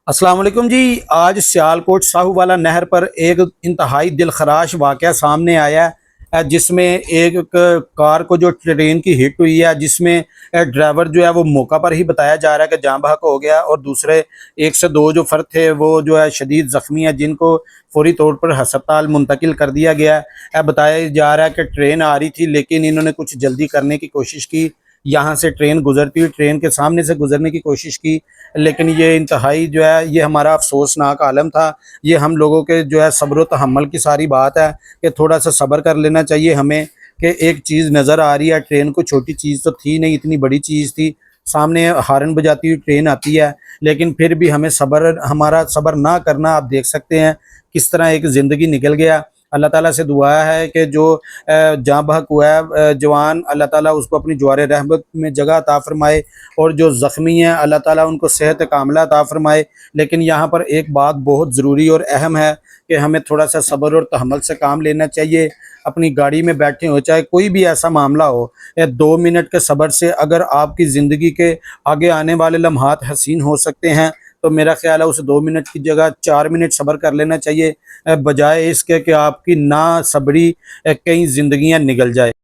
अस्सलाम वालेकुम जी। आज सियालकोट साहूवाला नहर पर एक इंतहाई दिलखराश वाक़या सामने आया है, जिसमें एक कार को जो ट्रेन की हिट हुई है, जिसमें ड्राइवर जो है वो मौका पर ही बताया जा रहा है कि जाँ बहक हो गया, और दूसरे एक से दो जो फ़र्द थे वो जो है शदीद ज़ख्मी है, जिनको फौरी तौर पर हस्पताल मुंतकिल कर दिया गया है। बताया जा रहा है कि ट्रेन आ रही थी, लेकिन इन्होंने कुछ जल्दी करने की कोशिश की, यहाँ से ट्रेन गुजरती हुई ट्रेन के सामने से गुजरने की कोशिश की, लेकिन ये इंतहाई जो है ये हमारा अफसोसनाक आलम था। ये हम लोगों के जो है सब्र व तहम्मुल की सारी बात है कि थोड़ा सा सब्र कर लेना चाहिए हमें, कि एक चीज़ नज़र आ रही है ट्रेन को, छोटी चीज़ तो थी नहीं, इतनी बड़ी चीज़ थी, सामने हारन बजाती हुई ट्रेन आती है, लेकिन फिर भी हमें हमारा सब्र ना करना, आप देख सकते हैं किस तरह एक ज़िंदगी निकल गया। अल्लाह ताला से दुआ है कि जो जाँ बहक हुआ है जवान, अल्लाह ताला उसको अपनी जवार रहमत में जगह अता फ़रमाए, और जो ज़ख्मी हैं अल्लाह ताला उनको सेहत कामिला अता फ़रमाए। लेकिन यहाँ पर एक बात बहुत ज़रूरी और अहम है कि हमें थोड़ा सा सब्र और तहम्मुल से काम लेना चाहिए। अपनी गाड़ी में बैठे हो, चाहे कोई भी ऐसा मामला हो, 2 मिनट के सब्र से अगर आपकी ज़िंदगी के आगे आने वाले लम्हात हसीन हो सकते हैं, तो मेरा ख्याल है उस 2 मिनट की जगह 4 मिनट सब्र कर लेना चाहिए, बजाय इसके कि आपकी ना सबरी कई ज़िंदगियां निगल जाए।